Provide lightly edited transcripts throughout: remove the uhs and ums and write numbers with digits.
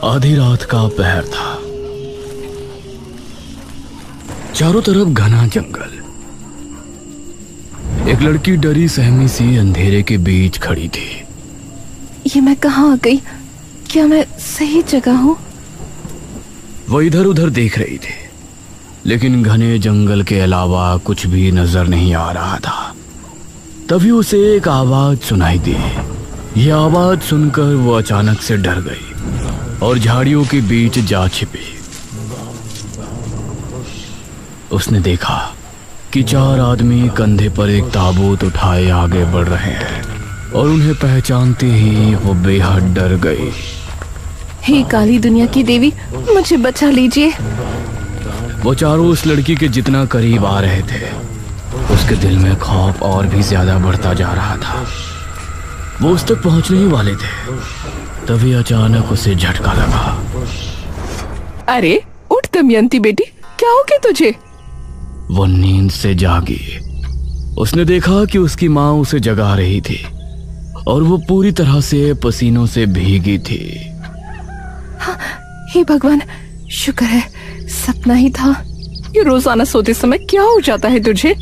आधी रात का पहर था। चारों तरफ घना जंगल। एक लड़की डरी सहमी सी अंधेरे के बीच खड़ी थी। ये मैं कहाँ आ गई? क्या मैं सही जगह हूँ? वो इधर उधर देख रही थी, लेकिन घने जंगल के अलावा कुछ भी नजर नहीं आ रहा था। तभी उसे एक आवाज सुनाई दी। यह आवाज सुनकर वो अचानक से डर गई और झाड़ियों के बीच जा छिपी। उसने देखा कि 4 आदमी कंधे पर एक ताबूत उठाए आगे बढ़ रहे हैं और उन्हें पहचानते ही वो बेहद डर गई। हे काली दुनिया की देवी, मुझे बचा लीजिए। वो चारों उस लड़की के जितना करीब आ रहे थे, उसके दिल में खौफ और भी ज्यादा बढ़ता जा रहा था। वो उस तक पहुंचने ही वाले थे, तभी अचानक उसे झटका लगा। अरे उठ दमयंती बेटी, क्या हो गया तुझे? वो नींद से जागी। उसने देखा कि उसकी माँ उसे जगा रही थी और वो पूरी तरह से पसीनों से भीगी थी। हाँ, हे भगवान, शुक्र है सपना ही था। ये रोजाना सोते समय क्या हो जाता है तुझे?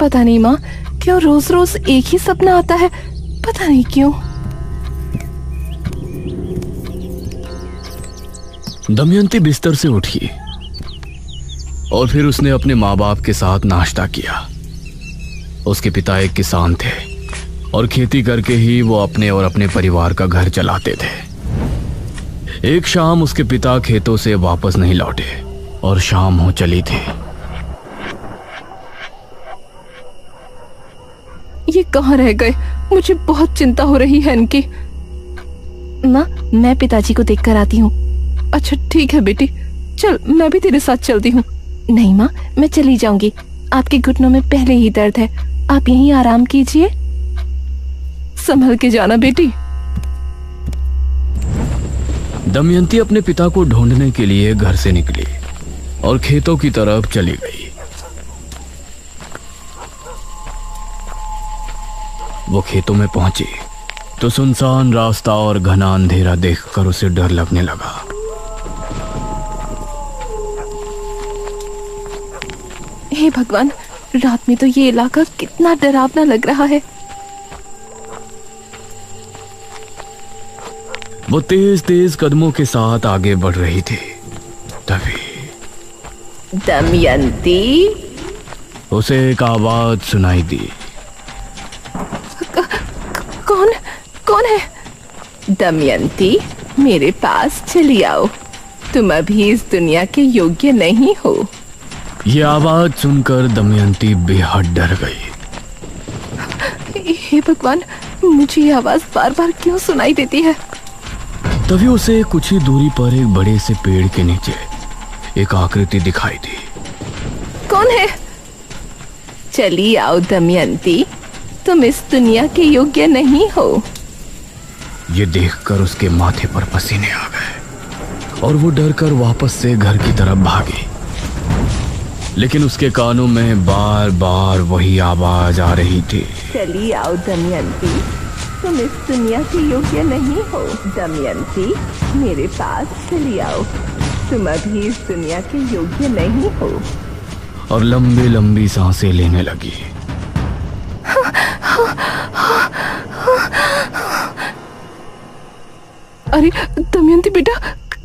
पता नहीं माँ, क्यों रोज रोज एक ही सपना आता है, पता नहीं क्यों। दमयंती बिस्तर से उठी और फिर उसने अपने माँ बाप के साथ नाश्ता किया। उसके पिता एक किसान थे और खेती करके ही वो अपने और अपने परिवार का घर चलाते थे। एक शाम उसके पिता खेतों से वापस नहीं लौटे और शाम हो चली थी। ये कहाँ रह गए? मुझे बहुत चिंता हो रही है इनकी। माँ, मैं पिताजी को देख कर आती हूँ। अच्छा ठीक है बेटी, चल मैं भी तेरे साथ चलती हूँ। नहीं माँ, मैं चली जाऊंगी। आपके घुटनों में पहले ही दर्द है, आप यहीं आराम कीजिए। संभल के जाना बेटी। दमयंती अपने पिता को ढूंढने के लिए घर से निकली और खेतों की तरफ चली गई। वो खेतों में पहुंची तो सुनसान रास्ता और घना अंधेरा देखकर उसे डर लगने लगा। हे भगवान, रात में तो ये इलाका कितना डरावना लग रहा है। वो तेज तेज कदमों के साथ आगे बढ़ रही थी। तभी दमयंती, उसे एक आवाज सुनाई दी। कौन कौन है? दमयंती, मेरे पास चली आओ। तुम अभी इस दुनिया के योग्य नहीं हो। ये आवाज सुनकर दमयंती बेहद डर गई। हे भगवान, मुझे ये आवाज बार बार क्यों सुनाई देती है? तभी उसे कुछ ही दूरी पर एक बड़े से पेड़ के नीचे एक आकृति दिखाई दी। कौन है? चली आओ दमयंती, तुम इस दुनिया के योग्य नहीं हो। ये देखकर उसके माथे पर पसीने आ गए और वो डरकर वापस से घर की तरफ भागी। लेकिन उसके कानों में बार बार वही आवाज आ रही थी। चली आओ दमयंती, तुम इस दुनिया के योग्य नहीं हो। दमयंती, मेरे पास चली आओ। तुम अभी इस दुनिया के योग्य नहीं हो। और लंबी लंबी सांसें लेने लगी। अरे दमयंती बेटा,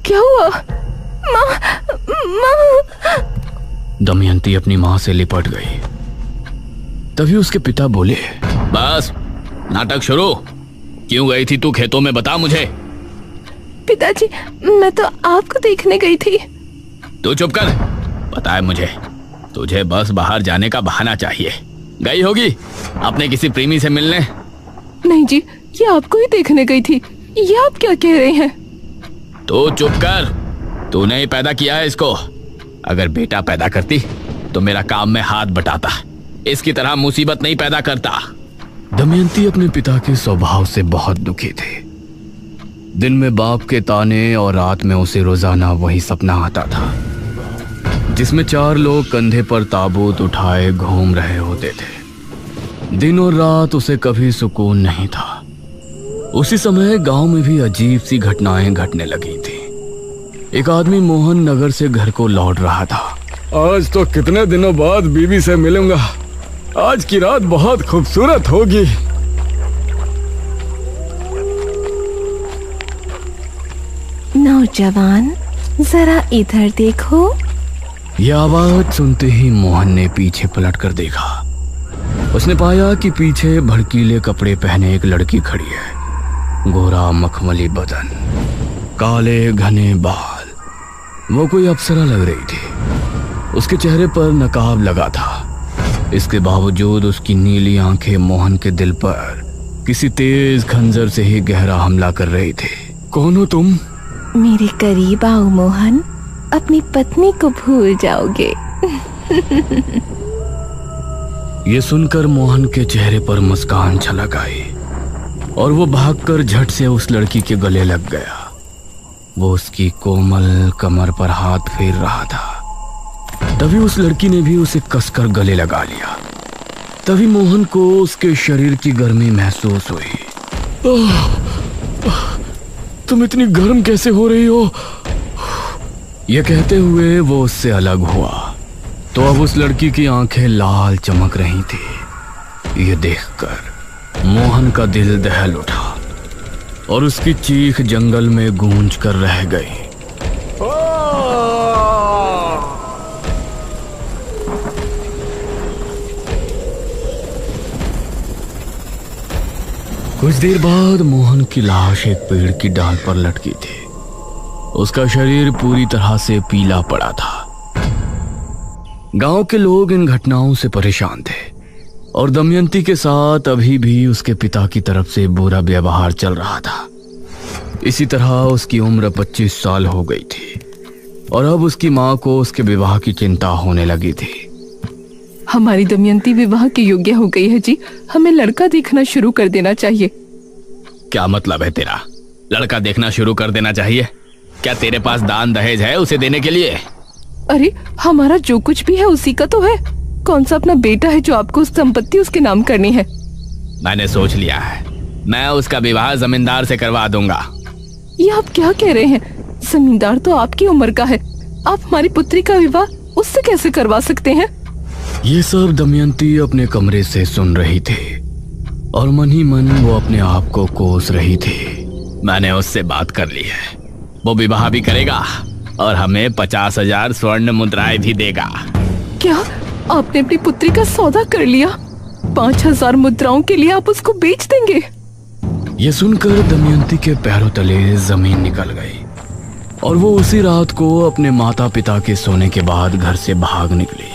क्या हुआ? माँ, माँ। दमयंती अपनी माँ से लिपट गई। तभी उसके पिता बोले, बस नाटक शुरू। क्यों गई थी तू खेतों में, बता मुझे। पिताजी, मैं तो आपको देखने गई थी। तू चुप कर। पता है मुझे, तुझे बस बाहर जाने का बहाना चाहिए। गई होगी अपने किसी प्रेमी से मिलने। नहीं जी, ये आपको ही देखने गई थी। ये आप क्या कह रहे हैं? तो चुप कर। तूने ही पैदा किया है इसको। अगर बेटा पैदा करती तो मेरा काम में हाथ बटाता। इसकी तरह मुसीबत नहीं पैदा करता। दमयंती अपने पिता के स्वभाव से बहुत दुखी थी। दिन में बाप के ताने और रात में उसे रोजाना वही सपना आता था, जिसमें 4 लोग कंधे पर ताबूत उठाए घूम रहे होते थे। दिन और रात उसे कभी सुकून नहीं था। उसी समय गांव में भी अजीब सी घटनाएं घटने लगी थी। एक आदमी मोहन नगर से घर को लौट रहा था। आज तो कितने दिनों बाद बीवी से मिलूंगा। आज की रात बहुत खूबसूरत होगी। नौजवान, जरा इधर देखो। यह आवाज सुनते ही मोहन ने पीछे पलटकर देखा। उसने पाया कि पीछे भड़कीले कपड़े पहने एक लड़की खड़ी है। गोरा मखमली बदन, काले घने बाल, वो कोई अप्सरा लग रही थी। उसके चेहरे पर नकाब लगा था। इसके बावजूद उसकी नीली आंखें मोहन के दिल पर किसी तेज खंजर से ही गहरा हमला कर रही थी। कौन हो तुम? मेरे करीब आओ मोहन, अपनी पत्नी को भूल जाओगे। ये सुनकर मोहन के चेहरे पर मुस्कान छलक आई और वो भागकर झट से उस लड़की के गले लग गया। वो उसकी कोमल कमर पर हाथ फेर रहा था। तभी उस लड़की ने भी उसे कसकर गले लगा लिया। तभी मोहन को उसके शरीर की गर्मी महसूस हुई। तुम इतनी गर्म कैसे हो रही हो? यह कहते हुए वो उससे अलग हुआ तो अब उस लड़की की आंखें लाल चमक रही थी। ये देखकर मोहन का दिल दहल उठा और उसकी चीख जंगल में गूंज कर रह गई। कुछ देर बाद मोहन की लाश एक पेड़ की डाल पर लटकी थी। उसका शरीर पूरी तरह से पीला पड़ा था। गांव के लोग इन घटनाओं से परेशान थे और दमयंती के साथ अभी भी उसके पिता की तरफ से बुरा व्यवहार चल रहा था। इसी तरह उसकी उम्र 25 साल हो गई थी और अब उसकी मां को उसके विवाह की चिंता होने लगी थी। हमारी दमयंती विवाह के योग्य हो गई है जी। हमें लड़का देखना शुरू कर देना चाहिए। क्या मतलब है तेरा? लड़का देखना शुरू कर देना चाहिए? क्या तेरे पास दान दहेज है उसे देने के लिए? अरे हमारा जो कुछ भी है उसी का तो है। कौन सा अपना बेटा है जो आपको संपत्ति उसके नाम करनी है? मैंने सोच लिया है, मैं उसका विवाह जमींदार से करवा दूंगा। ये आप क्या कह रहे हैं? जमींदार तो आपकी उम्र का है। आप हमारी पुत्री का विवाह उससे कैसे करवा सकते हैं? ये सब दमयंती अपने कमरे से सुन रही थी और मन ही मन वो अपने आप को कोस रही थी। मैंने उससे बात कर ली है, वो विवाह भी करेगा और हमें 50,000 स्वर्ण मुद्राएं भी देगा। क्या आपने अपनी पुत्री का सौदा कर लिया? 5,000 मुद्राओं के लिए आप उसको बेच देंगे? ये सुनकर दमयंती के पैरों तले जमीन निकल गई और वो उसी रात को अपने माता पिता के सोने के बाद घर से भाग निकली।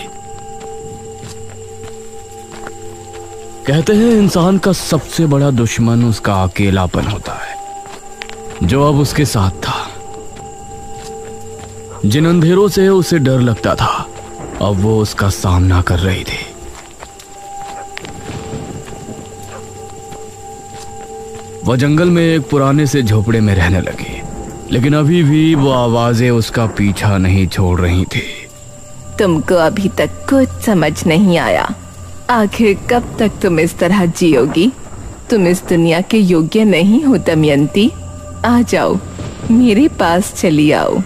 कहते हैं इंसान का सबसे बड़ा दुश्मन उसका अकेलापन होता है, जो अब उसके साथ था। जिन अंधेरों से उसे डर लगता था अब वो उसका सामना कर रही थी। वह जंगल में एक पुराने से झोपड़े में रहने लगी, लेकिन अभी भी वो आवाजें उसका पीछा नहीं छोड़ रही थी। तुमको अभी तक कुछ समझ नहीं आया। आखिर कब तक तुम इस तरह जियोगी? तुम इस दुनिया के योग्य नहीं हो दमयंती। आ जाओ, मेरे पास चली आओ।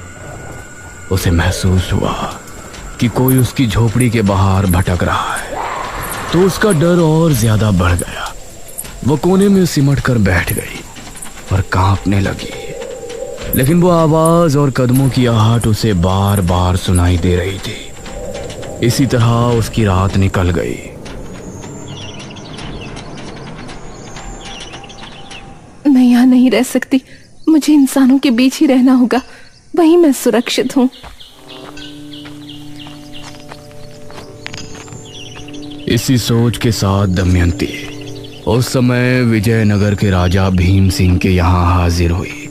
उसे महसूस हुआ कि कोई उसकी झोपड़ी के बाहर भटक रहा है, तो उसका डर और ज्यादा बढ़ गया। वो कोने में सिमट कर बैठ गई और कांपने लगी, लेकिन वो आवाज और कदमों की आहट उसे बार बार सुनाई दे रही थी। इसी तरह उसकी रात निकल गई। मैं यहाँ नहीं रह सकती। मुझे इंसानों के बीच ही रहना होगा, वहीं मैं सुरक्षित हूँ। इसी सोच के साथ दमयंती उस समय विजयनगर के राजा भीम सिंह के यहाँ हाजिर हुई।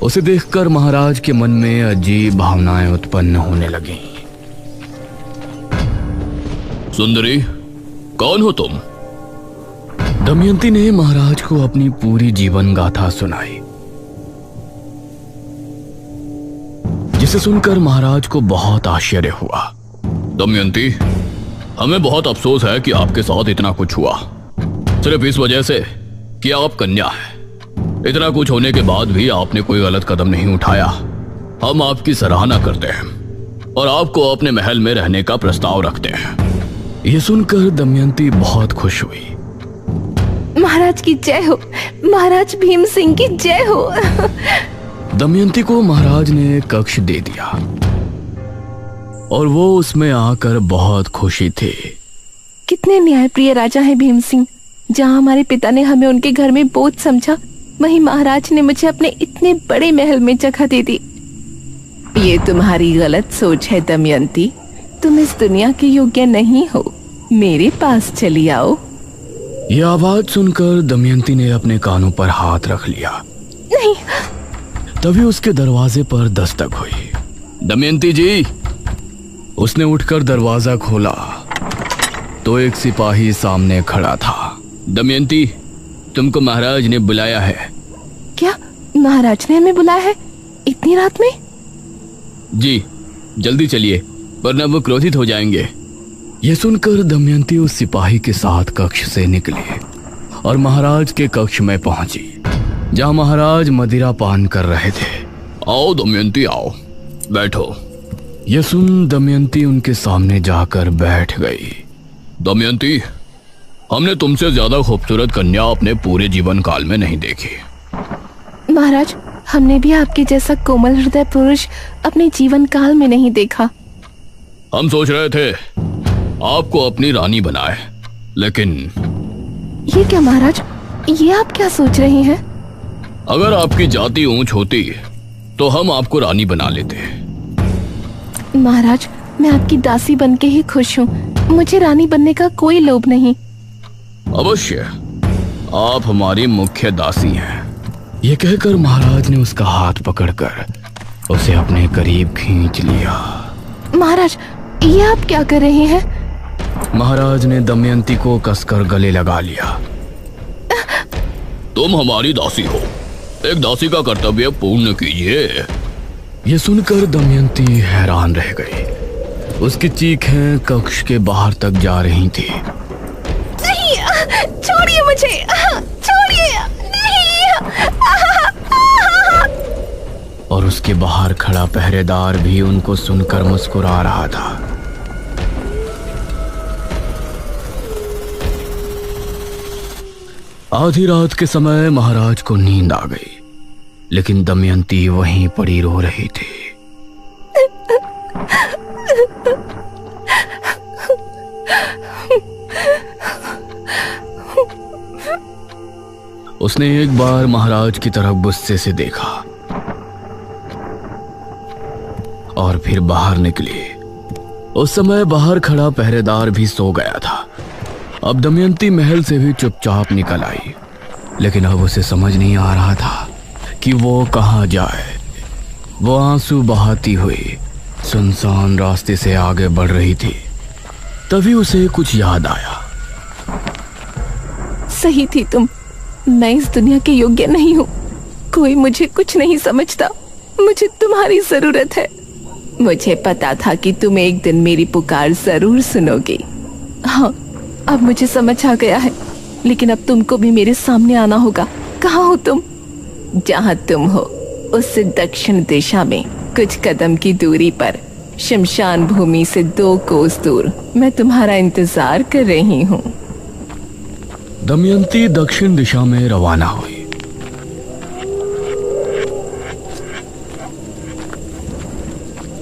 उसे देखकर महाराज के मन में अजीब भावनाएं उत्पन्न होने लगीं। सुंदरी, कौन हो तुम? दमयंती ने महाराज को अपनी पूरी जीवन गाथा सुनाई, जिसे सुनकर महाराज को बहुत आश्चर्य हुआ। दमयंती, हमें बहुत अफसोस है कि आपके साथ इतना कुछ हुआ, सिर्फ इस वजह से कि आप कन्या हैं। इतना कुछ होने के बाद भी आपने कोई गलत कदम नहीं उठाया। हम आपकी सराहना करते हैं और आपको अपने महल में रहने का प्रस्ताव रखते हैं। यह सुनकर दमयंती बहुत खुश हुई। महाराज की जय हो, महाराज भीम सिंह की जय हो। दमयंती को महाराज ने एक कक्ष दे दिया और वो उसमें आकर बहुत खुशी थी। कितने न्यायप्रिय राजा हैं भीम सिंह। जहाँ हमारे पिता ने हमें उनके घर में बोझ समझा, वहीं महाराज ने मुझे अपने इतने बड़े महल में जगह दे दी। ये तुम्हारी गलत सोच है दमयंती। तुम इस दुनिया के योग्य नहीं हो। मेरे पास चली आओ। यह आवाज सुनकर दमयंती ने अपने कानों पर हाथ रख लिया। नहीं। तभी उसके दरवाजे पर दस्तक हुई। दमयंती जी। उसने उठकर दरवाजा खोला तो एक सिपाही सामने खड़ा था। दमयंती, तुमको महाराज ने बुलाया है। क्या महाराज ने हमें बुलाया है इतनी रात में? जी, जल्दी चलिए वरना वो क्रोधित हो जाएंगे। यह सुनकर दमयंती उस सिपाही के साथ कक्ष से निकली और महाराज के कक्ष में पहुंची, जहां महाराज मदिरा पान कर रहे थे। आओ दमयंती, आओ, बैठो। यह सुन दमयंती उनके सामने जाकर बैठ गई। दमयंती, हमने तुमसे ज्यादा खूबसूरत कन्या अपने पूरे जीवन काल में नहीं देखी। महाराज, हमने भी आपके जैसा कोमल हृदय पुरुष अपने जीवन काल में नहीं देखा। हम सोच रहे थे आपको अपनी रानी बनाए, लेकिन ये क्या महाराज, ये आप क्या सोच रहे हैं? अगर आपकी जाति ऊंच होती तो हम आपको रानी बना लेते। महाराज, मैं आपकी दासी बनके ही खुश हूँ। मुझे रानी बनने का कोई लोभ नहीं। अवश्य, आप हमारी मुख्य दासी हैं। यह कहकर महाराज ने उसका हाथ पकड़कर उसे अपने करीब खींच लिया। महाराज, ये आप क्या कर रहे हैं? महाराज ने दमयंती को कसकर गले लगा लिया। तुम हमारी दासी हो, एक दासी का कर्तव्य पूर्ण कीजिए। यह सुनकर दमयंती हैरान रह गई। उसकी चीखें कक्ष के बाहर तक जा रही थी। नहीं, छोड़िए मुझे, छोड़िए, नहीं। और उसके बाहर खड़ा पहरेदार भी उनको सुनकर मुस्कुरा रहा था। आधी रात के समय महाराज को नींद आ गई, लेकिन दमयंती वहीं पड़ी रो रही थी। उसने एक बार महाराज की तरफ गुस्से से देखा और फिर बाहर निकली। उस समय बाहर खड़ा पहरेदार भी सो गया था। अब दमयंती महल से भी चुपचाप निकल आई, लेकिन अब उसे समझ नहीं आ रहा था कि वो कहाँ जाए। वो आंसू बहाती हुई सुनसान रास्ते से आगे बढ़ रही थी। तभी उसे कुछ याद आया। सही थी तुम। मैं इस दुनिया के योग्य नहीं हूँ। कोई मुझे कुछ नहीं समझता। मुझे तुम्हारी जरूरत है। मुझे पता था कि तुम एक दिन मेरी पुकार जरूर सुनोगे। हाँ, अब मुझे समझ आ गया है। लेकिन अब तुमको भी मेरे सामने आना होगा। कहाँ हो तुम? जहाँ तुम हो उससे दक्षिण दिशा में कुछ कदम की दूरी पर शमशान भूमि से 2 कोस दूर मैं तुम्हारा इंतजार कर रही हूँ। दमयंती दक्षिण दिशा में रवाना हुई।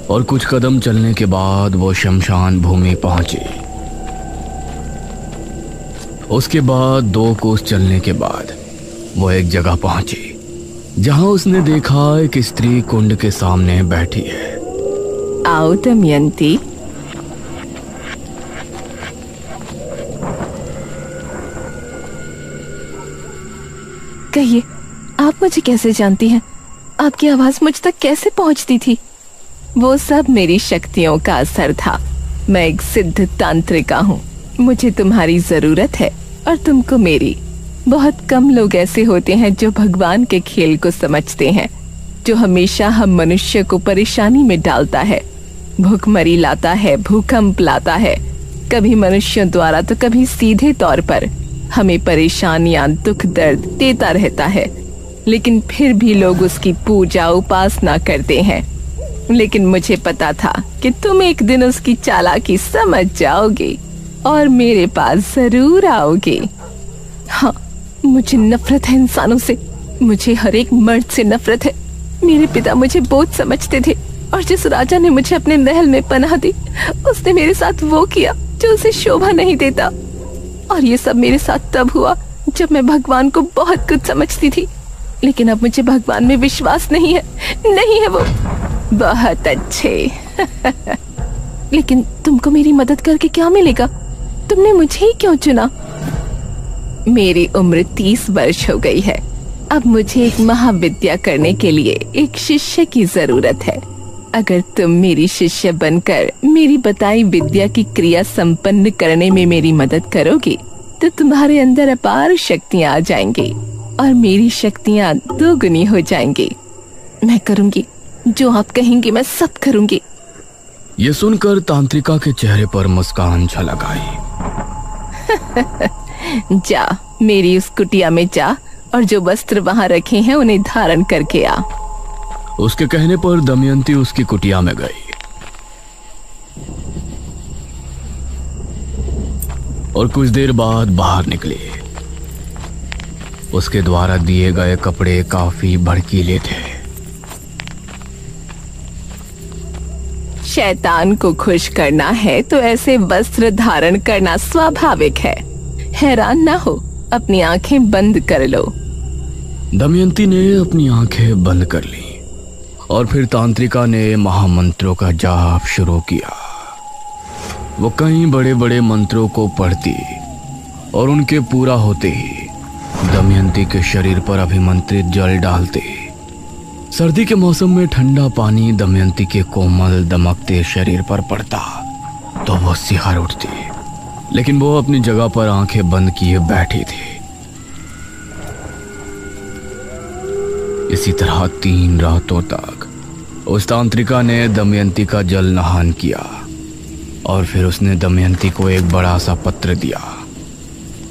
और कुछ कदम चलने के बाद वो शमशान भूमि पहुंची। उसके बाद 2 कोस चलने के बाद वो एक जगह पहुंची जहां उसने देखा एक स्त्री कुंड के सामने बैठी है। आओ दमयंती। कहिए, आप मुझे कैसे जानती हैं? आपकी आवाज मुझ तक कैसे पहुंचती थी? वो सब मेरी शक्तियों का असर था। मैं एक सिद्ध तांत्रिका हूँ। मुझे तुम्हारी जरूरत है और तुमको मेरी। बहुत कम लोग ऐसे होते हैं जो भगवान के खेल को समझते हैं, जो हमेशा हम मनुष्य को परेशानी में डालता है, भूखमरी लाता है, भूकंप लाता है, कभी मनुष्यों द्वारा तो कभी सीधे तौर पर हमें परेशानियां, दुख, दर्द देता रहता है। लेकिन फिर भी लोग उसकी पूजा उपासना करते हैं। लेकिन मुझे पता था कि तुम एक दिन उसकी चालाकी समझ जाओगे और मेरे पास जरूर आओगे। हाँ, मुझे नफरत है इंसानों से। मुझे हर एक मर्द से नफरत है। मेरे पिता मुझे बोझ समझते थे और जिस राजा ने मुझे अपने महल में पनाह दी, उसने मेरे साथ वो किया जो उसे शोभा नहीं देता। और ये सब मेरे साथ तब हुआ जब मैं भगवान को बहुत कुछ समझती थी। लेकिन अब मुझे भगवान में विश्वास नहीं है। नहीं है वो। बहुत अच्छे। लेकिन तुमको मेरी मदद करके क्या मिलेगा? तुमने मुझे ही क्यों चुना? मेरी उम्र 30 वर्ष हो गई है। अब मुझे एक महाविद्या करने के लिए एक शिष्य की जरूरत है। अगर तुम मेरी शिष्य बनकर मेरी बताई विद्या की क्रिया संपन्न करने में मेरी मदद करोगे तो तुम्हारे अंदर अपार शक्तियां आ जाएंगी और मेरी शक्तियां दोगुनी हो जाएंगी। मैं करूंगी जो आप कहेंगे, मैं सब करूंगी। ये सुनकर तांत्रिका के चेहरे पर मुस्कान झलक आई। जा, मेरी उस कुटिया में जा और जो वस्त्र वहां रखे हैं उन्हें धारण करके आ। उसके कहने पर दमयंती उसकी कुटिया में गई और कुछ देर बाद बाहर निकली। उसके द्वारा दिए गए कपड़े काफी भड़कीले थे। शैतान को खुश करना है तो ऐसे वस्त्र धारण करना स्वाभाविक है। हैरान ना हो, अपनी आंखें बंद कर लो। दमयंती ने अपनी आंखें बंद कर ली और फिर तांत्रिका ने महामंत्रों का जाप शुरू किया। वो कई बड़े बड़े मंत्रों को पढ़ती और उनके पूरा होते ही दमयंती के शरीर पर अभिमंत्रित जल डालते। सर्दी के मौसम में ठंडा पानी दमयंती के कोमल दमकते शरीर पर पड़ता तो वो सिहर उठती, लेकिन वो अपनी जगह पर आंखें बंद किए बैठी थी। इसी तरह 3 रातों तक उस तांत्रिका ने दमयंती का जल नहान किया और फिर उसने दमयंती को एक बड़ा सा पत्र दिया।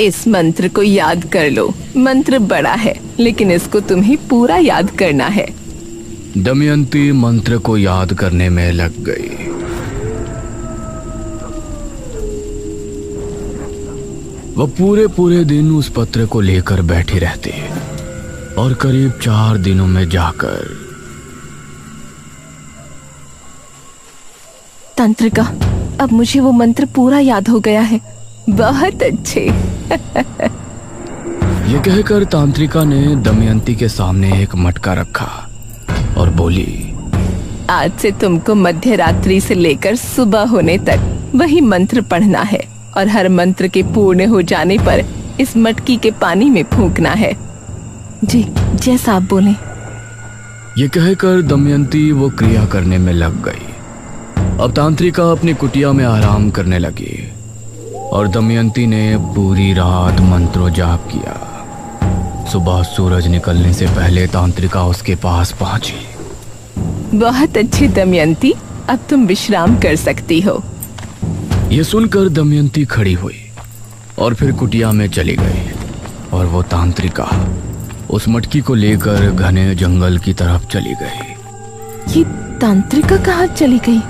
इस मंत्र को याद कर लो। मंत्र बड़ा है लेकिन इसको तुम्हें पूरा याद करना है। दमयंती मंत्र को याद करने में लग गई। वह पूरे दिन उस पत्र को लेकर बैठी रहती और करीब 4 दिनों में जाकर तांत्रिका, अब मुझे वो मंत्र पूरा याद हो गया है। बहुत अच्छे। ये कहकर तांत्रिका ने दमयंती के सामने एक मटका रखा और बोली, आज से तुमको मध्य रात्रि से लेकर सुबह होने तक वही मंत्र पढ़ना है और हर मंत्र के पूर्ण हो जाने पर इस मटकी के पानी में फूंकना है। जी, जैसा आप बोले। ये कहकर दमयंती वो क्रिया करने में लग गई। अब तांत्रिका अपनी कुटिया में आराम करने लगी और दमयंती ने पूरी रात मंत्रो जाप किया। सुबह सूरज निकलने से पहले तांत्रिका उसके पास पहुंची। बहुत अच्छी दमयंती, अब तुम विश्राम कर सकती हो। ये सुनकर दमयंती खड़ी हुई और फिर कुटिया में चली गई और वो तांत्रिका उस मटकी को लेकर घने जंगल की तरफ चली गई। ये तांत्रिका कहाँ चली गई?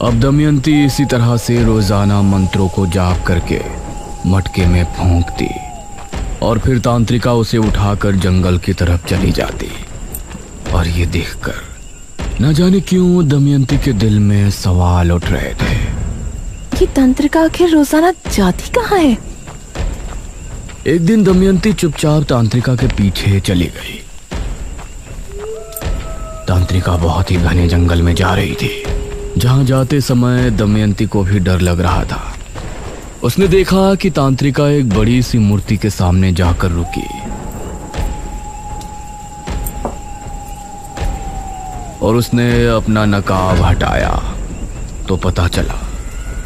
अब दमयंती इसी तरह से रोजाना मंत्रों को जाप करके मटके में फूंकती और फिर तांत्रिका उसे उठाकर जंगल की तरफ चली जाती। और ये देखकर न जाने क्यों दमयंती के दिल में सवाल उठ रहे थे। ये तांत्रिका आखिर रोजाना जाती कहाँ है? एक दिन दमयंती चुपचाप तांत्रिका के पीछे चली गई। तांत्रिका बहुत ही घने जंगल में जा रही थी। जहां जाते समय दमयंती को भी डर लग रहा था। उसने देखा कि तांत्रिका एक बड़ी सी मूर्ति के सामने जाकर रुकी और उसने अपना नकाब हटाया तो पता चला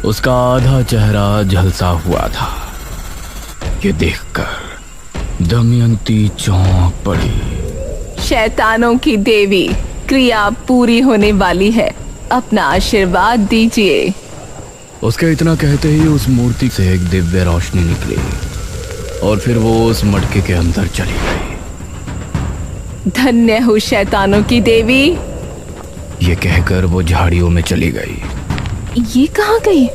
उसका आधा चेहरा झलसा हुआ था। ये देखकर दमयंती चौंक पड़ी। शैतानों की देवी, क्रिया पूरी होने वाली है, अपना आशीर्वाद दीजिए। उसके इतना कहते ही उस मूर्ति से एक दिव्य रोशनी निकली और फिर वो उस मटके के अंदर चली गई। धन्य हो शैतानों की देवी। ये कहकर वो झाड़ियों में चली गई। ये कहाँ गई?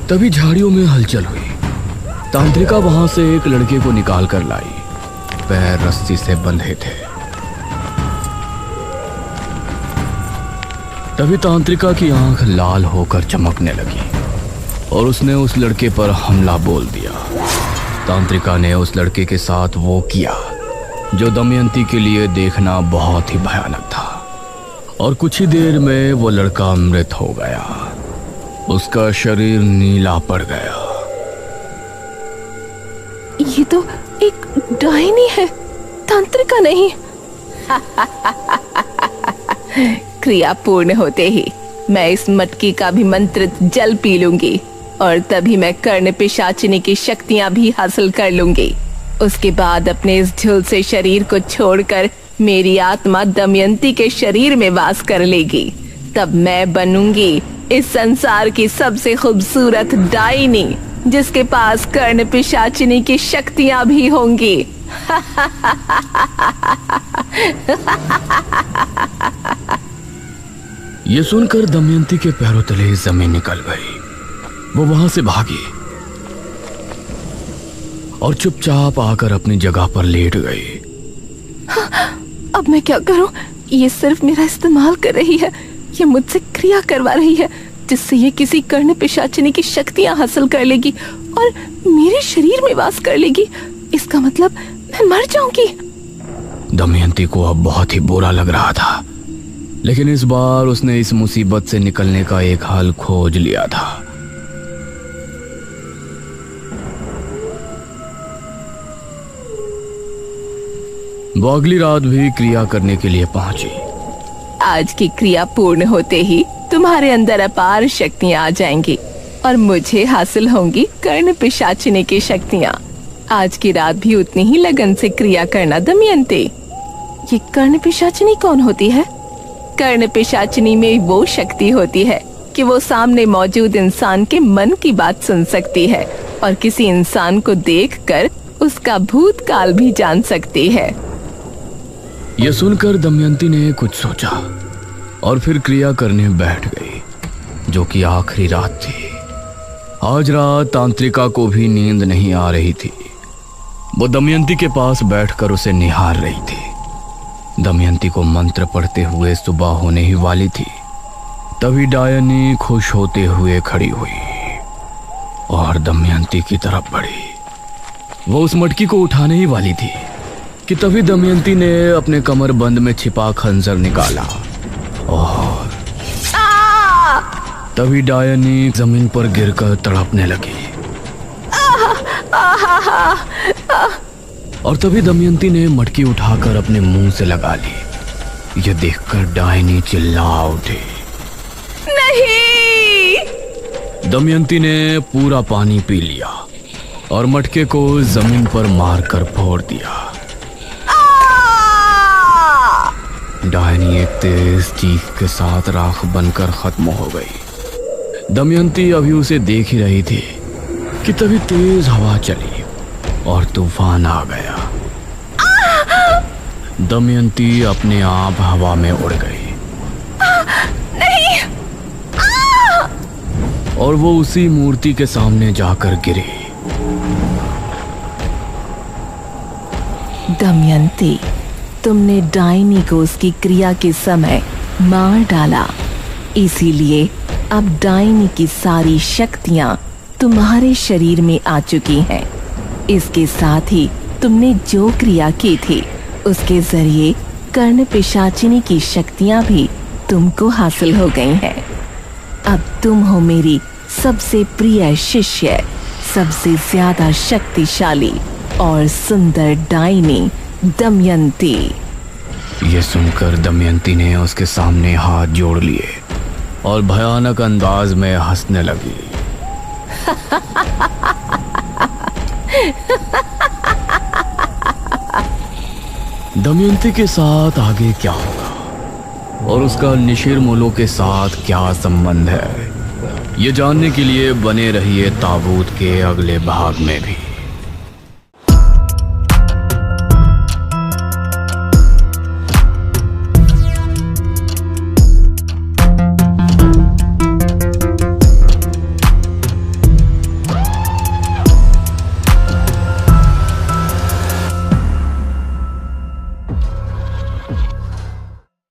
तभी झाड़ियों में हलचल हुई। तांत्रिका वहां से एक लड़के को निकाल कर लाई। पैर रस्सी से बंधे थे। तभी तांत्रिका की आंख लाल होकर चमकने लगी और उसने उस लड़के पर हमला बोल दिया। तांत्रिका ने उस लड़के के साथ वो किया जो दमयंती के लिए देखना बहुत ही भयानक था और कुछ ही देर में वो लड़का मृत हो गया। उसका शरीर नीला पड़ गया। ये तो एक डायनी है, तांत्रिका नहीं। क्रिया पूर्ण होते ही मैं इस मटकी का भी मंत्रित जल पी लूंगी और तभी मैं कर्ण पिशाचिनी की शक्तियां भी हासिल कर लूंगी। उसके बाद अपने इस झुलसे शरीर को छोड़कर मेरी आत्मा दमयंती के शरीर में वास कर लेगी। तब मैं बनूंगी इस संसार की सबसे खूबसूरत डायनी, जिसके पास कर्ण पिशाचिनी की शक्तियां भी होंगी। ये सुनकर दमयंती के पैरों तले जमीन निकल गई। वो वहां से भागी और चुपचाप आकर अपनी जगह पर लेट गई। अब मैं क्या करूं? ये सिर्फ मेरा इस्तेमाल कर रही है। ये मुझसे क्रिया करवा रही है जिससे ये किसी कर्ण पिशाचिनी की शक्तियां हासिल कर लेगी और मेरे शरीर में वास कर लेगी। इसका मतलब मैं मर जाऊंगी। दमयंती को अब बहुत ही बुरा लग रहा था, लेकिन इस बार उसने इस मुसीबत से निकलने का एक हल खोज लिया था। वो अगली रात भी क्रिया करने के लिए पहुंची। आज की क्रिया पूर्ण होते ही तुम्हारे अंदर अपार शक्तियां आ जाएंगी और मुझे हासिल होंगी कर्ण पिशाचिनी की शक्तियां। आज की रात भी उतनी ही लगन से क्रिया करना दमयंती। ये कर्ण पिशाचिनी कौन होती है? कर्ण पिशाचिनी में वो शक्ति होती है कि वो सामने मौजूद इंसान के मन की बात सुन सकती है और किसी इंसान को देखकर उसका भूतकाल भी जान सकती है। यह सुनकर दमयंती ने कुछ सोचा और फिर क्रिया करने बैठ गई, जो कि आखिरी रात थी। आज रात तांत्रिका को भी नींद नहीं आ रही थी। वो दमयंती के पास बैठकर उसे निहार रही थी। दमयंती को मंत्र पढ़ते हुए सुबह होने ही वाली थी। तभी डायनी खुश होते हुए खड़ी हुई और दमयंती की तरफ बढ़ी। वो उस मटकी को उठाने ही वाली थी कि तभी दमयंती ने अपने कमर बंद में छिपा खंजर निकाला और तभी डायनी जमीन पर गिरकर तड़पने लगी। और तभी दमयंती ने मटकी उठाकर अपने मुंह से लगा ली। यह देखकर डायनी चिल्ला उठी। नहीं! दमयंती ने पूरा पानी पी लिया और मटके को जमीन पर मारकर फोड़ दिया। डायनी एक तेज चीख के साथ राख बनकर खत्म हो गई। दमयंती अभी उसे देख ही रही थी कि तभी तेज हवा चली और तूफान आ गया। दमयंती अपने आप हवा में उड़ गई। नहीं! और वो उसी मूर्ति के सामने जाकर गिरी। दमयंती, तुमने डायनी को उसकी क्रिया के समय मार डाला, इसीलिए अब डायनी की सारी शक्तियां तुम्हारे शरीर में आ चुकी हैं। इसके साथ ही तुमने जो क्रिया की थी उसके जरिए कर्ण पिशाचिनी की शक्तियां भी तुमको हासिल हो गई हैं। अब तुम हो मेरी सबसे प्रिय शिष्य, सबसे ज्यादा शक्तिशाली और सुंदर डायनी दमयंती। ये सुनकर दमयंती ने उसके सामने हाथ जोड़ लिए और भयानक अंदाज में हंसने लगी। दमयंती के साथ आगे क्या होगा और उसका निशिर मूलों के साथ क्या संबंध है, ये जानने के लिए बने रहिए ताबूत के अगले भाग में भी।